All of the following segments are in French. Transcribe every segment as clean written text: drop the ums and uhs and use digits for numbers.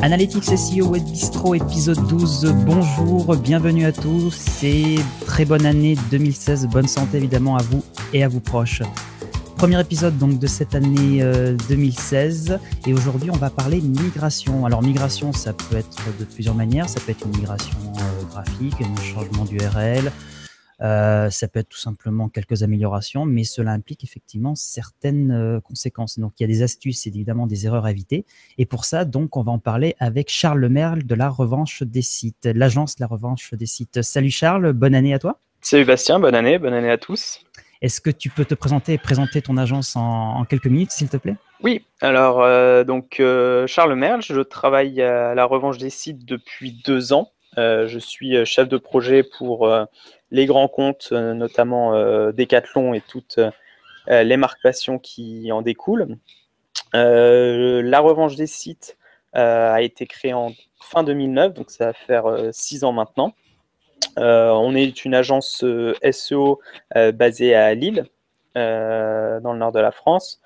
Analytics SEO Web Bistro épisode 12, bonjour, bienvenue à tous et très bonne année 2016, bonne santé évidemment à vous et à vos proches. Premier épisode donc de cette année 2016 et aujourd'hui on va parler migration. Alors migration ça peut être de plusieurs manières, ça peut être une migration graphique, un changement d'URL, ça peut être tout simplement quelques améliorations, mais cela implique effectivement certaines conséquences. Donc il y a des astuces et évidemment des erreurs à éviter. Et pour ça, donc, on va en parler avec Charles Lemerle de La Revanche des Sites, l'agence La Revanche des Sites. Salut Charles, bonne année à toi. Salut Bastien, bonne année à tous. Est-ce que tu peux te présenter et présenter ton agence en quelques minutes, s'il te plaît? Oui, alors Charles Merle, je travaille à La Revanche des Sites depuis 2 ans. Je suis chef de projet pour les grands comptes, notamment Decathlon et toutes les marques passion qui en découlent. La Revanche des Sites a été créée en fin 2009, donc ça va faire 6 ans maintenant. On est une agence SEO basée à Lille, dans le nord de la France,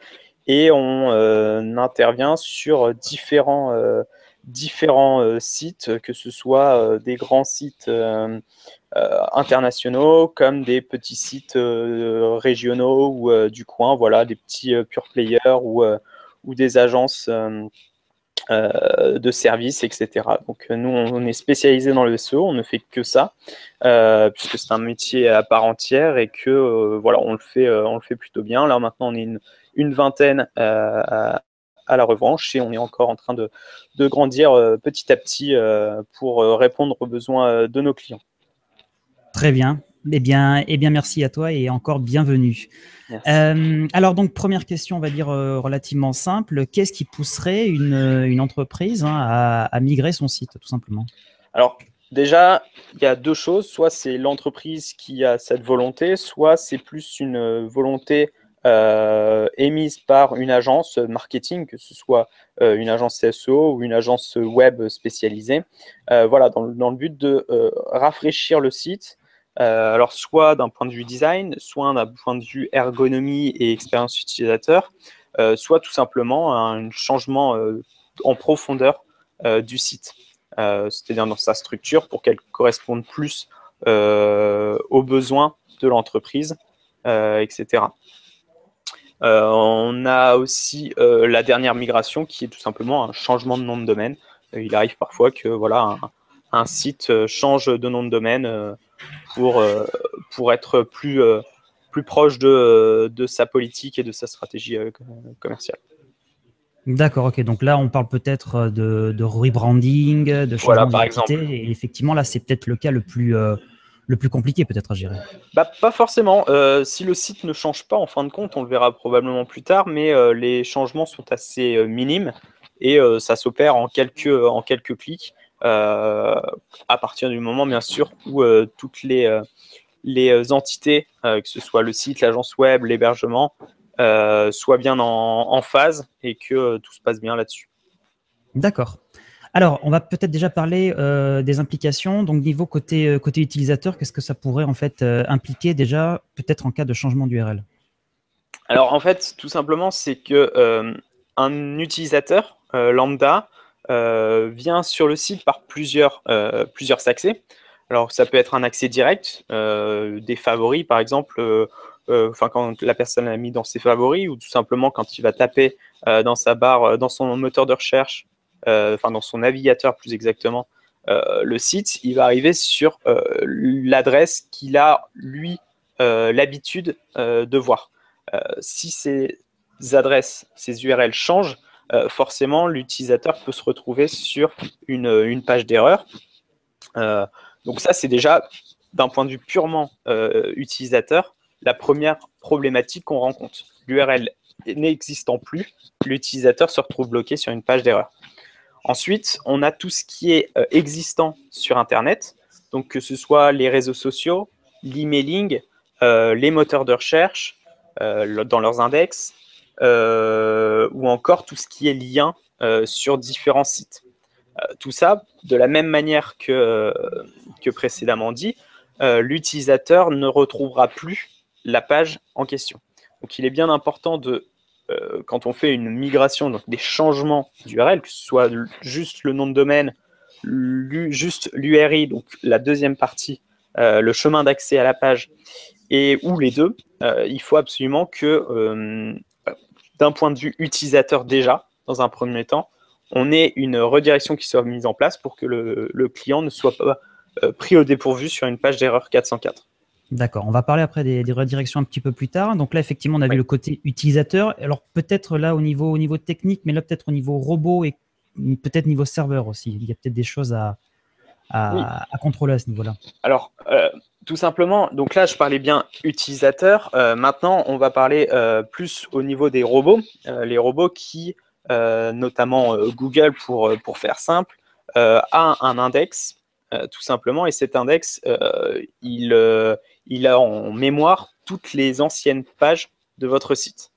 et on intervient sur différents sites, que ce soit des grands sites internationaux comme des petits sites régionaux ou du coin, voilà, des petits pure players ou des agences de services, etc. Donc nous, on est spécialisé dans le SEO, on ne fait que ça, puisque c'est un métier à part entière et que voilà, on le fait plutôt bien. Là maintenant, on est une vingtaine à La Revanche et on est encore en train de grandir petit à petit pour répondre aux besoins de nos clients. Très bien. Eh bien, merci à toi et encore bienvenue. Merci. Alors donc, première question, on va dire relativement simple. Qu'est-ce qui pousserait une entreprise à migrer son site, tout simplement? Alors, déjà, il y a deux choses. Soit c'est l'entreprise qui a cette volonté, soit c'est plus une volonté émise par une agence marketing, que ce soit une agence CSO ou une agence web spécialisée. Voilà, dans le but de rafraîchir le site. Alors, soit d'un point de vue design, soit d'un point de vue ergonomie et expérience utilisateur, soit tout simplement un changement en profondeur du site. C'est-à-dire dans sa structure pour qu'elle corresponde plus aux besoins de l'entreprise, etc. On a aussi la dernière migration qui est tout simplement un changement de nom de domaine. Il arrive parfois que voilà, un site change de nom de domaine pour être plus proche de sa politique et de sa stratégie commerciale. D'accord, ok. Donc là, on parle peut-être de rebranding, de Voilà, changement par d'identité. exemple. Et effectivement, là, c'est peut-être le cas le plus compliqué peut-être à gérer. Bah, pas forcément. Si le site ne change pas, en fin de compte, on le verra probablement plus tard, mais les changements sont assez minimes et ça s'opère en quelques clics, à partir du moment, bien sûr, où toutes les entités, que ce soit le site, l'agence web, l'hébergement, soient bien en phase et que tout se passe bien là-dessus. D'accord. Alors, on va peut-être déjà parler des implications. Donc, niveau côté utilisateur, qu'est-ce que ça pourrait en fait impliquer déjà, peut-être en cas de changement d'URL? Alors en fait, tout simplement, c'est que un utilisateur lambda vient sur le site par plusieurs accès. Alors ça peut être un accès direct, des favoris par exemple, quand la personne l'a mis dans ses favoris, ou tout simplement quand il va taper dans sa barre, dans son moteur de recherche, dans son navigateur plus exactement, le site, il va arriver sur l'adresse qu'il a lui l'habitude de voir. Si ces adresses, ces URL changent, forcément l'utilisateur peut se retrouver sur une page d'erreur. Donc ça, c'est déjà, d'un point de vue purement utilisateur, la première problématique qu'on rencontre. L'URL n'existant plus, l'utilisateur se retrouve bloqué sur une page d'erreur. Ensuite, on a tout ce qui est existant sur Internet, donc que ce soit les réseaux sociaux, l'emailing, les moteurs de recherche dans leurs index, ou encore tout ce qui est lien sur différents sites. Tout ça, de la même manière que précédemment dit, l'utilisateur ne retrouvera plus la page en question. Donc il est bien important de quand on fait une migration, donc des changements d'URL, que ce soit juste le nom de domaine, juste l'URI, donc la deuxième partie, le chemin d'accès à la page, ou les deux, il faut absolument que, d'un point de vue utilisateur déjà, dans un premier temps, on ait une redirection qui soit mise en place pour que le client ne soit pas pris au dépourvu sur une page d'erreur 404. D'accord, on va parler après des redirections un petit peu plus tard. Donc là, effectivement, on a vu le côté utilisateur. Alors peut-être là au niveau technique, mais là peut-être au niveau robot et peut-être niveau serveur aussi. Il y a peut-être des choses à contrôler à ce niveau-là. Alors, tout simplement, donc là, je parlais bien utilisateur. Maintenant, on va parler plus au niveau des robots. Les robots qui, notamment Google, pour faire simple, a un index, tout simplement, et cet index, il a en mémoire toutes les anciennes pages de votre site.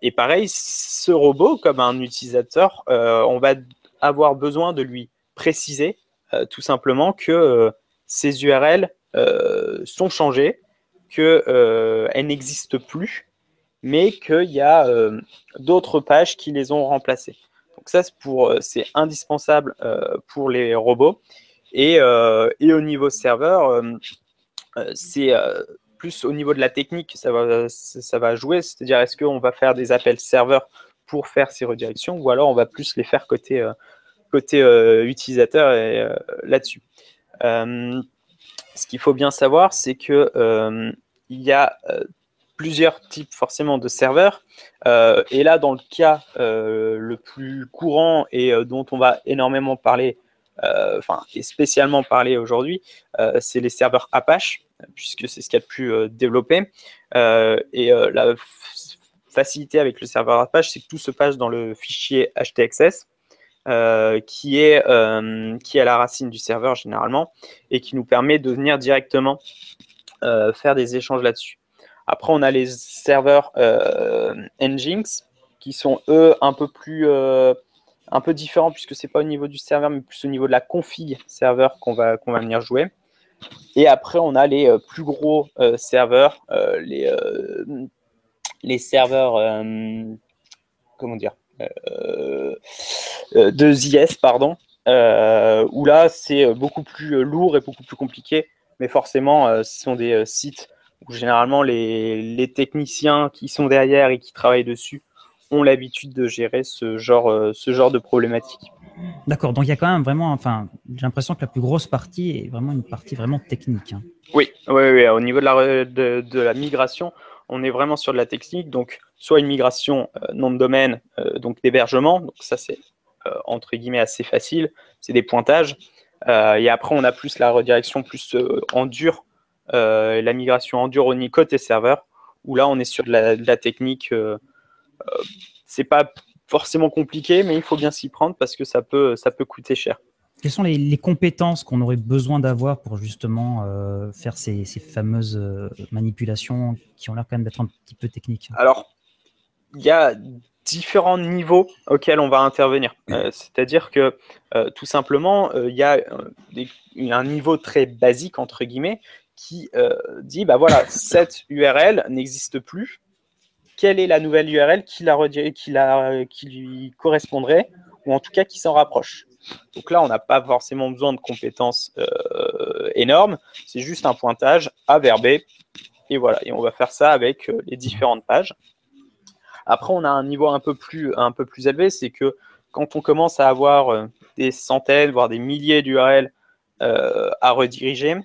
Et pareil, ce robot, comme un utilisateur, on va avoir besoin de lui préciser tout simplement que ces URL sont changées, qu'elles n'existent plus, mais qu'il y a d'autres pages qui les ont remplacées. Donc ça, c'est indispensable pour les robots. Et au niveau serveur, c'est plus au niveau de la technique, ça va jouer. C'est-à-dire, est-ce qu'on va faire des appels serveurs pour faire ces redirections, ou alors on va plus les faire côté utilisateur là-dessus. Ce qu'il faut bien savoir, c'est que il y a plusieurs types forcément de serveurs. Et là, dans le cas le plus courant et dont on va énormément parler, et spécialement parler aujourd'hui, c'est les serveurs Apache, puisque c'est ce qu'il y a de plus développé. La facilité avec le serveur Apache, c'est que tout se passe dans le fichier HTXS. Qui est à la racine du serveur généralement et qui nous permet de venir directement faire des échanges là-dessus. Après, on a les serveurs Nginx qui sont eux un peu différents puisque c'est pas au niveau du serveur mais plus au niveau de la config serveur qu'on va venir jouer. Et après, on a les plus gros serveurs, les serveurs comment dire de ZS, pardon, où là, c'est beaucoup plus lourd et beaucoup plus compliqué. Mais forcément, ce sont des sites où généralement les techniciens qui sont derrière et qui travaillent dessus ont l'habitude de gérer ce genre de problématique. D'accord, donc il y a quand même vraiment, enfin, j'ai l'impression que la plus grosse partie est vraiment une partie vraiment technique. Hein. Oui, au niveau de la migration, on est vraiment sur de la technique, donc soit une migration nom de domaine, donc d'hébergement, donc ça c'est entre guillemets assez facile, c'est des pointages, et après on a plus la redirection plus en dur, la migration en dur au côté serveur, où là on est sur de la technique, c'est pas forcément compliqué, mais il faut bien s'y prendre parce que ça peut coûter cher. Quelles sont les compétences qu'on aurait besoin d'avoir pour justement faire ces fameuses manipulations qui ont l'air quand même d'être un petit peu techniques? Alors, il y a différents niveaux auxquels on va intervenir. C'est-à-dire que tout simplement, il y a un niveau très basique, entre guillemets, qui dit, bah voilà, cette URL n'existe plus. Quelle est la nouvelle URL qui lui correspondrait, ou en tout cas qui s'en rapproche. Donc là, on n'a pas forcément besoin de compétences énormes, c'est juste un pointage A vers B, et voilà. Et on va faire ça avec les différentes pages. Après, on a un niveau un peu plus élevé, c'est que quand on commence à avoir des centaines, voire des milliers d'URL à rediriger,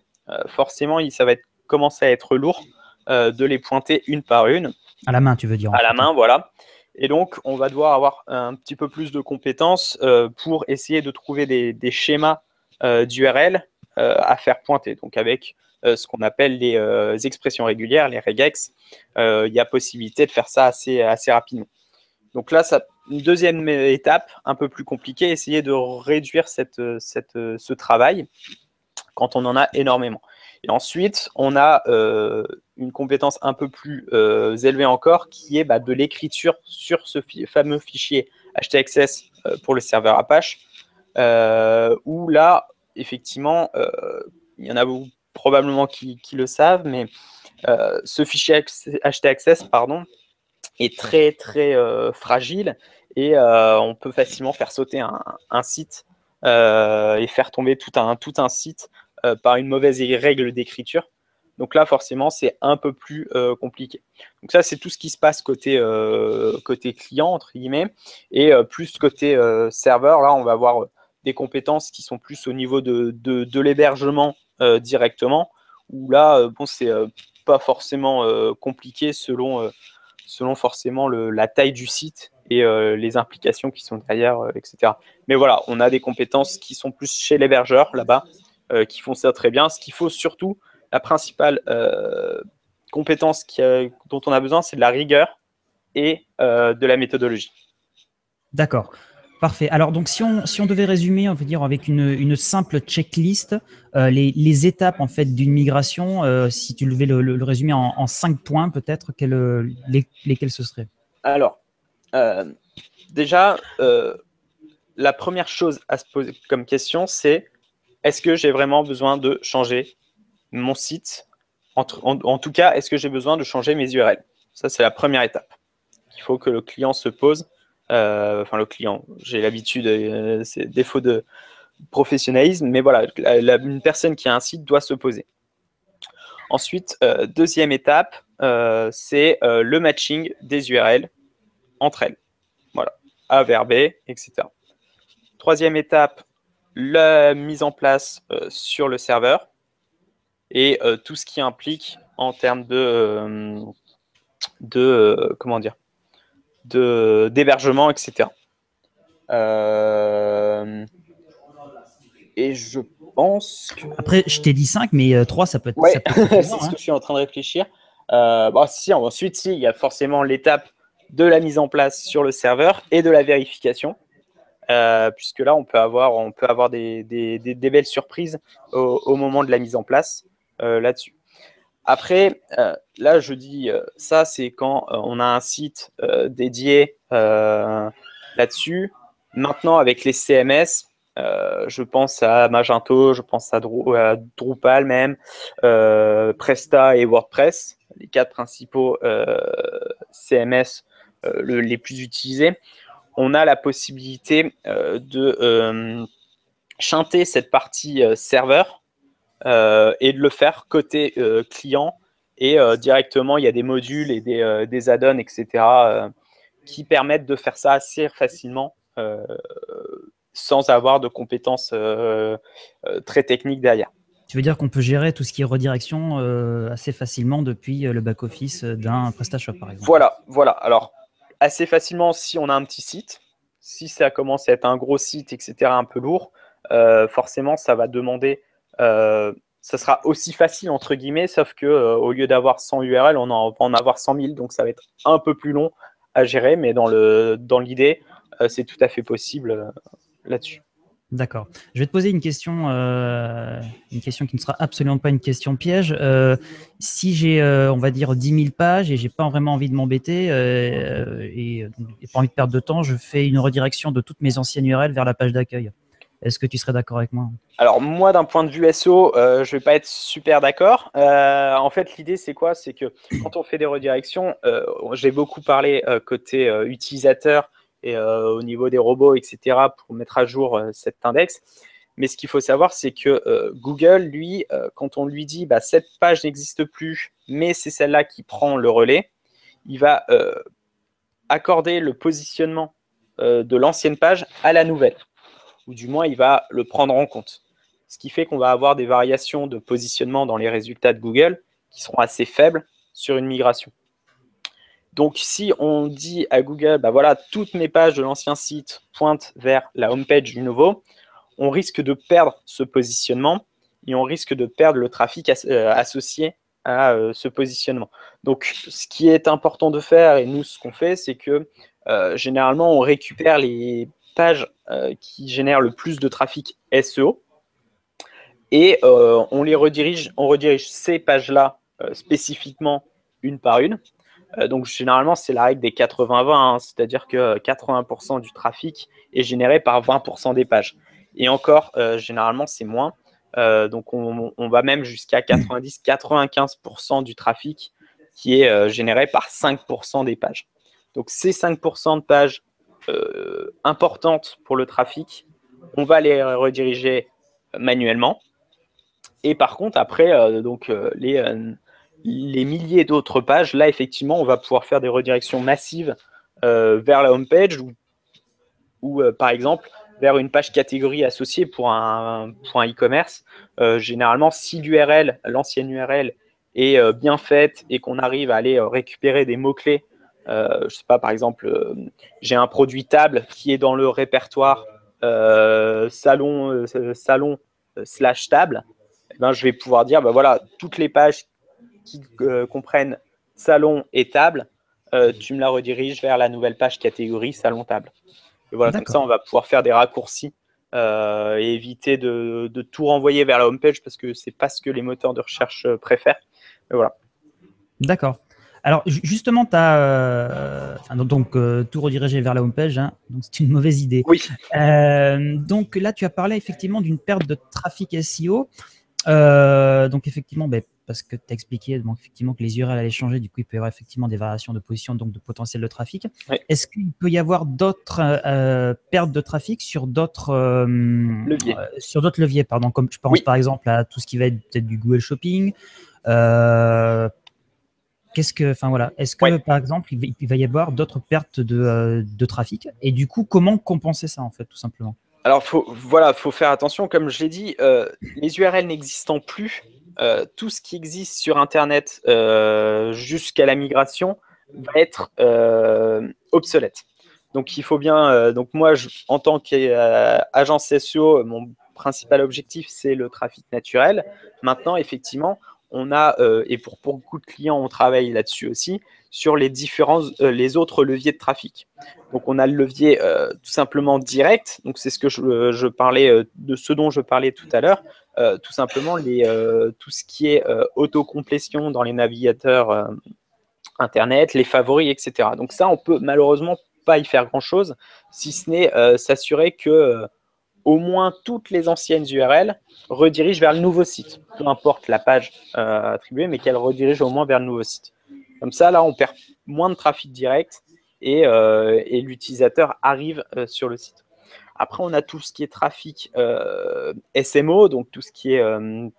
forcément, ça va commencer à être lourd de les pointer une par une. À la main, tu veux dire? À la main, voilà. Et donc, on va devoir avoir un petit peu plus de compétences pour essayer de trouver des schémas d'URL à faire pointer. Donc, avec ce qu'on appelle les expressions régulières, les regex, il y a possibilité de faire ça assez rapidement. Donc là, une deuxième étape, un peu plus compliquée, essayer de réduire ce travail quand on en a énormément. Et ensuite, on a une compétence un peu plus élevée encore, qui est de l'écriture sur ce fameux fichier HTXS pour le serveur Apache, où là, effectivement, il y en a beaucoup, probablement qui le savent, mais ce fichier HTXS, pardon, est très très fragile et on peut facilement faire sauter un site et faire tomber tout un site par une mauvaise règle d'écriture. Donc là, forcément, c'est un peu plus compliqué. Donc ça, c'est tout ce qui se passe côté client, entre guillemets, et plus côté serveur. Là, on va avoir des compétences qui sont plus au niveau de l'hébergement directement, où là, bon, c'est pas forcément compliqué selon forcément la taille du site et les implications qui sont derrière, etc. Mais voilà, on a des compétences qui sont plus chez l'hébergeur là-bas, qui font ça très bien. Ce qu'il faut surtout, la principale compétence dont on a besoin, c'est de la rigueur et de la méthodologie. D'accord. Parfait. Alors, donc, si on devait résumer, on va dire, avec une simple checklist, les étapes en fait d'une migration, si tu devais le résumer en 5 points, peut-être, lesquels ce seraient? Alors, déjà, la première chose à se poser comme question, c'est est-ce que j'ai vraiment besoin de changer mon site? En tout cas, est-ce que j'ai besoin de changer mes URL? Ça, c'est la première étape. Il faut que le client se pose. Enfin, le client, j'ai l'habitude, c'est défaut de professionnalisme, mais voilà, une personne qui a un site doit se poser. Ensuite, deuxième étape, c'est le matching des URL entre elles. Voilà, A vers B, etc. Troisième étape, la mise en place sur le serveur et tout ce qui implique en termes comment dire, d'hébergement, etc. Et je pense que... Après, je t'ai dit 5, mais 3, ça peut être, Ouais, ça peut être c'est suffisant, ce hein. que je suis en train de réfléchir. Si, ensuite, si, il y a forcément l'étape de la mise en place sur le serveur et de la vérification. Puisque là, on peut avoir des belles surprises au moment de la mise en place là-dessus. Après, là, je dis ça, c'est quand on a un site dédié là-dessus. Maintenant, avec les CMS, je pense à Magento, je pense à Drupal même, Presta et WordPress, les 4 principaux CMS les plus utilisés. On a la possibilité de chanter cette partie serveur et de le faire côté client. Et directement, il y a des modules et des add-ons, etc., qui permettent de faire ça assez facilement sans avoir de compétences très techniques derrière. Tu veux dire qu'on peut gérer tout ce qui est redirection assez facilement depuis le back-office d'un PrestaShop, par exemple? Voilà. Alors, assez facilement si on a un petit site. Si ça commence à être un gros site, etc., un peu lourd, forcément, ça va demander... ça sera aussi facile, entre guillemets, sauf que au lieu d'avoir 100 URL, on va en avoir 100 000, donc ça va être un peu plus long à gérer, mais dans l'idée, c'est tout à fait possible là-dessus. D'accord. Je vais te poser une question qui ne sera absolument pas une question piège. Si j'ai, on va dire, 10 000 pages et j'ai pas vraiment envie de m'embêter et pas envie de perdre de temps, je fais une redirection de toutes mes anciennes URL vers la page d'accueil. Est-ce que tu serais d'accord avec moi? Alors moi, d'un point de vue SEO, je vais pas être super d'accord. En fait, l'idée, c'est quoi? C'est que quand on fait des redirections, j'ai beaucoup parlé côté utilisateur et au niveau des robots, etc., pour mettre à jour cet index. Mais ce qu'il faut savoir, c'est que Google, lui, quand on lui dit cette page n'existe plus, mais c'est celle-là qui prend le relais, il va accorder le positionnement de l'ancienne page à la nouvelle, ou du moins il va le prendre en compte. Ce qui fait qu'on va avoir des variations de positionnement dans les résultats de Google qui seront assez faibles sur une migration. Donc si on dit à Google, voilà, toutes mes pages de l'ancien site pointent vers la homepage du nouveau, on risque de perdre ce positionnement et on risque de perdre le trafic associé à ce positionnement. Donc ce qui est important de faire, et nous ce qu'on fait, c'est que généralement on récupère les pages qui génèrent le plus de trafic SEO et on redirige ces pages-là spécifiquement une par une. Donc généralement c'est la règle des 80-20, hein, c'est-à-dire que 80% du trafic est généré par 20% des pages. Et encore, généralement c'est moins. Donc on va même jusqu'à 90-95% du trafic qui est généré par 5% des pages. Donc, ces 5% de pages importantes pour le trafic, on va les rediriger manuellement. Et par contre, après, les milliers d'autres pages, là, effectivement, on va pouvoir faire des redirections massives vers la homepage ou par exemple, vers une page catégorie associée pour un e-commerce. Généralement, si l'URL, l'ancienne URL, est bien faite et qu'on arrive à aller récupérer des mots-clés, je ne sais pas, par exemple, j'ai un produit table qui est dans le répertoire salon slash table, eh ben, je vais pouvoir dire, voilà, toutes les pages qui comprennent salon et table, tu me la rediriges vers la nouvelle page catégorie salon table. Et voilà, comme ça, on va pouvoir faire des raccourcis et éviter de tout renvoyer vers la homepage parce que c'est pas ce que les moteurs de recherche préfèrent. Mais voilà. D'accord. Alors justement, tu as tout rediriger vers la homepage, hein, donc c'est une mauvaise idée. Oui. Donc là, tu as parlé effectivement d'une perte de trafic SEO. Donc effectivement, parce que tu as expliqué donc, effectivement, que les URL allaient changer, du coup il peut y avoir effectivement des variations de position, donc de potentiel de trafic. Oui. Est-ce qu'il peut y avoir d'autres pertes de trafic sur d'autres leviers, pardon, comme je pense par exemple à tout ce qui va être peut-être du Google Shopping. Est-ce que par exemple il va y avoir d'autres pertes de trafic, et du coup comment compenser ça en fait, tout simplement? Alors faut faire attention, comme je l'ai dit, les URL n'existant plus, tout ce qui existe sur Internet jusqu'à la migration va être obsolète. Donc il faut bien, donc moi en tant qu'agence SEO, mon principal objectif c'est le trafic naturel. Maintenant effectivement, on a, et pour beaucoup de clients on travaille là-dessus aussi, sur les les autres leviers de trafic. Donc on a le levier tout simplement direct, donc c'est ce que je parlais de ce dont je parlais tout à l'heure, tout simplement tout ce qui est autocomplétion dans les navigateurs internet, les favoris, etc. Donc ça on peut malheureusement pas y faire grand chose, si ce n'est s'assurer que au moins toutes les anciennes URL redirigent vers le nouveau site, peu importe la page attribuée, mais qu'elle redirige au moins vers le nouveau site. Comme ça, là, on perd moins de trafic direct et l'utilisateur arrive sur le site. Après, on a tout ce qui est trafic SMO, donc tout ce qui est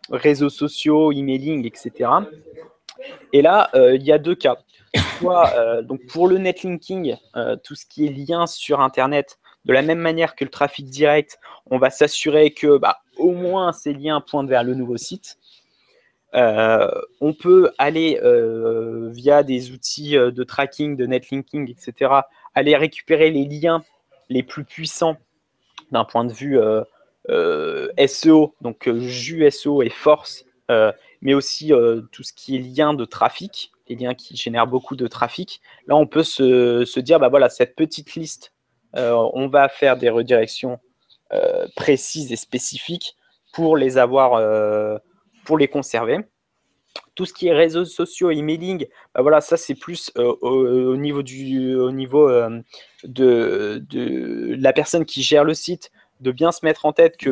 réseaux sociaux, emailing, etc. Et là, il y a deux cas. Soit, donc pour le netlinking, tout ce qui est lien sur Internet, de la même manière que le trafic direct, on va s'assurer que au moins ces liens pointent vers le nouveau site. On peut aller via des outils de tracking, de netlinking, etc., aller récupérer les liens les plus puissants d'un point de vue SEO, donc jus SEO et force, mais aussi tout ce qui est lien de trafic, les liens qui génèrent beaucoup de trafic. Là, on peut se dire, voilà, cette petite liste, on va faire des redirections précises et spécifiques pour les avoir, pour les conserver. Tout ce qui est réseaux sociaux, emailing, voilà, ça c'est plus au niveau de la personne qui gère le site, de bien se mettre en tête que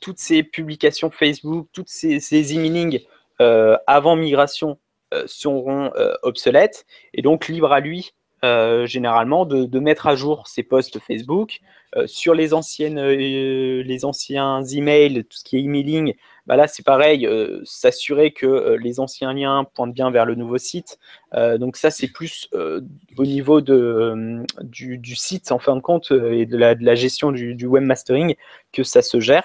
toutes ces publications Facebook, toutes ces emailing avant migration seront obsolètes, et donc libre à lui généralement de mettre à jour ses posts Facebook sur les anciens emails, tout ce qui est emailing. Là, c'est pareil, s'assurer que les anciens liens pointent bien vers le nouveau site. Donc ça, c'est plus au niveau du site, en fin de compte, et de la gestion du webmastering que ça se gère.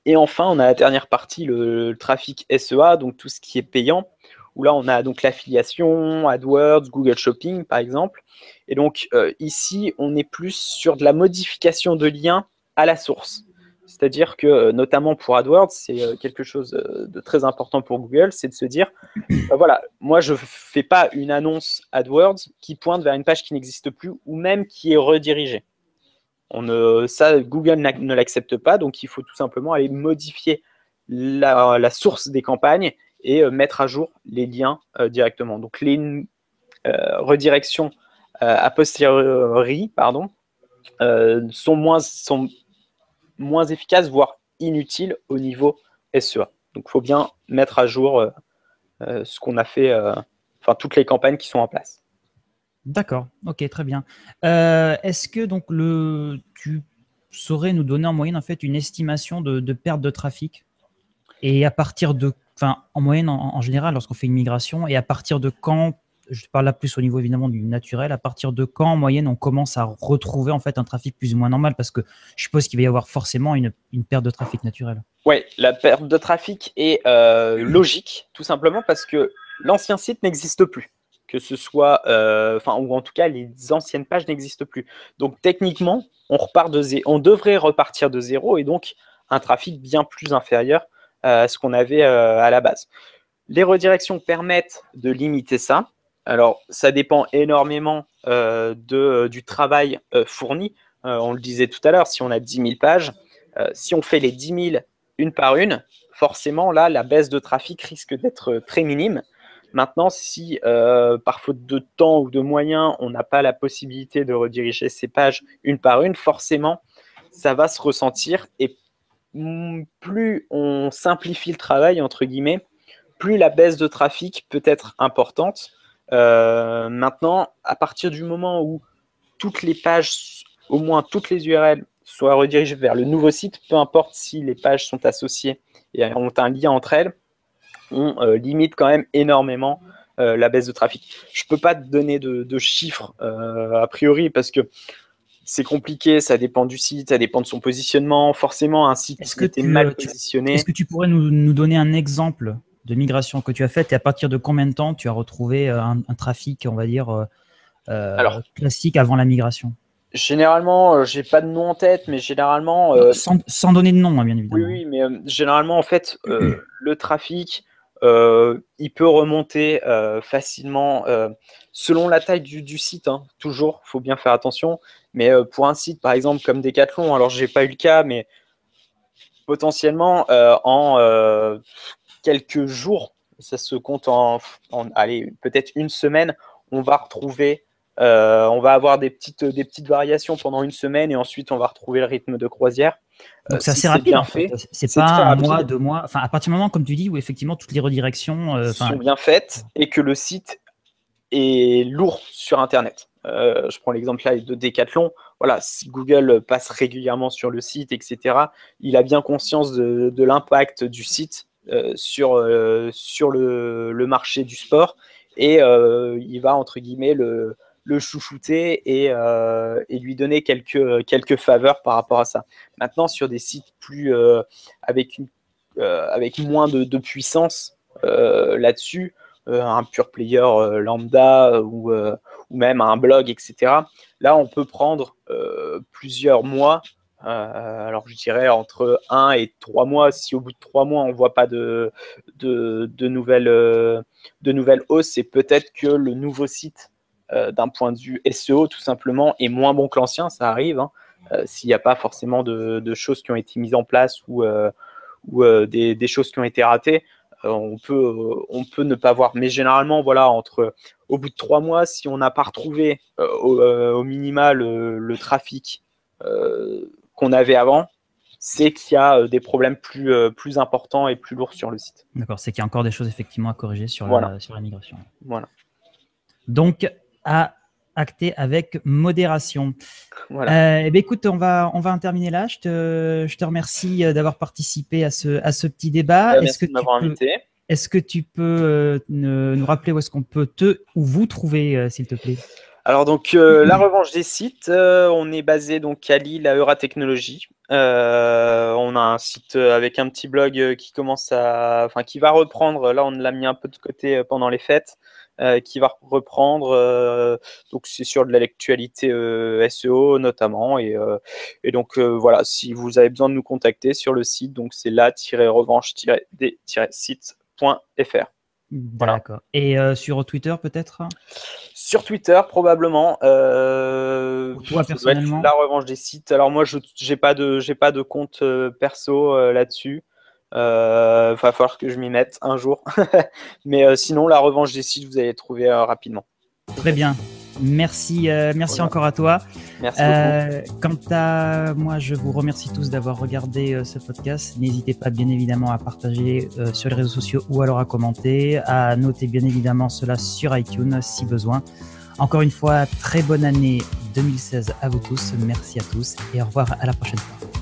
Et enfin, on a la dernière partie, le trafic SEA, donc tout ce qui est payant, où là, on a donc l'affiliation, AdWords, Google Shopping, par exemple. Et donc ici, on est plus sur de la modification de liens à la source. C'est-à-dire que, notamment pour AdWords, c'est quelque chose de très important pour Google, c'est de se dire, voilà, moi, je ne fais pas une annonce AdWords qui pointe vers une page qui n'existe plus ou même qui est redirigée. Ça, Google ne l'accepte pas, donc il faut tout simplement aller modifier la source des campagnes et mettre à jour les liens directement. Donc les redirections a posteriori sont moins efficaces, voire inutiles au niveau SEA. Donc il faut bien mettre à jour ce qu'on a fait, toutes les campagnes qui sont en place. D'accord, ok, très bien. Est-ce que donc tu saurais nous donner en moyenne en fait une estimation de perte de trafic et à partir de, enfin en moyenne en général lorsqu'on fait une migration et à partir de quand, je parle là plus au niveau évidemment du naturel, à partir de quand en moyenne on commence à retrouver en fait un trafic plus ou moins normal parce que je suppose qu'il va y avoir forcément une perte de trafic naturel. Ouais, la perte de trafic est logique, tout simplement parce que l'ancien site n'existe plus. Que ce soit, ou en tout cas, les anciennes pages n'existent plus. Donc techniquement, on devrait repartir de zéro et donc un trafic bien plus inférieur à ce qu'on avait à la base. Les redirections permettent de limiter ça. Alors, ça dépend énormément du travail fourni. On le disait tout à l'heure, si on a 10 000 pages, si on fait les 10 000 une par une, forcément, là, la baisse de trafic risque d'être très minime. Maintenant, si par faute de temps ou de moyens, on n'a pas la possibilité de rediriger ces pages une par une, forcément, ça va se ressentir. Et plus on simplifie le travail, entre guillemets, plus la baisse de trafic peut être importante. Maintenant, à partir du moment où toutes les pages, au moins toutes les URL, soient redirigées vers le nouveau site, peu importe si les pages sont associées et ont un lien entre elles, on limite quand même énormément la baisse de trafic. Je ne peux pas te donner de chiffres a priori parce que c'est compliqué, ça dépend du site, ça dépend de son positionnement. Forcément, un site qui était mal positionné. Est-ce que tu pourrais nous donner un exemple de migration que tu as faite et à partir de combien de temps tu as retrouvé un trafic, on va dire, classique avant la migration? Généralement, j'ai pas de nom en tête, mais généralement… sans donner de nom, hein, bien évidemment. Oui, mais généralement, en fait, le trafic, il peut remonter facilement selon la taille du site, hein, toujours, il faut bien faire attention. Mais pour un site, par exemple, comme Decathlon, alors j'ai pas eu le cas, mais potentiellement, en quelques jours, ça se compte allez, peut-être une semaine, on va retrouver… on va avoir des petites variations pendant une semaine et ensuite on va retrouver le rythme de croisière. Donc c'est assez rapide en fait. C'est pas un mois, 2 mois. Enfin, à partir du moment, comme tu dis, où effectivement toutes les redirections sont bien faites et que le site est lourd sur Internet. Je prends l'exemple là de Decathlon. Voilà, si Google passe régulièrement sur le site, etc., il a bien conscience de l'impact du site sur le marché du sport et il va, entre guillemets, le chouchouter et lui donner quelques faveurs par rapport à ça. Maintenant, sur des sites plus avec moins de puissance là-dessus, un pure player lambda ou même un blog, etc. Là, on peut prendre plusieurs mois. Alors, je dirais entre 1 et 3 mois. Si au bout de 3 mois, on ne voit pas de nouvelles hausses, c'est peut-être que le nouveau site, d'un point de vue SEO, tout simplement, est moins bon que l'ancien. Ça arrive, hein, s'il n'y a pas forcément de choses qui ont été mises en place ou des choses qui ont été ratées. On peut ne pas voir. Mais généralement, voilà, au bout de 3 mois, si on n'a pas retrouvé au minima le trafic qu'on avait avant, c'est qu'il y a des problèmes plus importants et plus lourds sur le site. D'accord, c'est qu'il y a encore des choses effectivement à corriger sur la migration. Voilà. Donc, à acter avec modération. Voilà. Écoute, on va en terminer là. Je te remercie d'avoir participé à ce petit débat. Merci de m'avoir invité. Est-ce que tu peux nous rappeler où est-ce qu'on peut vous trouver, s'il te plaît? Alors donc la revanche des sites, on est basé donc à Lille, à Euratechnologie. On a un site avec un petit blog qui va reprendre. Là, on l'a mis un peu de côté pendant les fêtes. Qui va reprendre, donc c'est sur de l'actualité SEO notamment et donc voilà, si vous avez besoin de nous contacter sur le site, donc c'est la-revanche-des-sites.fr. D'accord. Voilà. Et sur Twitter peut-être? Sur Twitter probablement. Toi personnellement? La revanche des sites. Alors moi j'ai pas de compte perso là-dessus. Va falloir que je m'y mette un jour. Mais sinon, la revanche des sites, vous allez trouver rapidement. Très bien. Merci encore à toi. Merci beaucoup. Quant à moi, je vous remercie tous d'avoir regardé ce podcast. N'hésitez pas bien évidemment à partager sur les réseaux sociaux ou alors à commenter, à noter bien évidemment cela sur iTunes si besoin. Encore une fois, très bonne année 2016 à vous tous. Merci à tous et au revoir à la prochaine fois.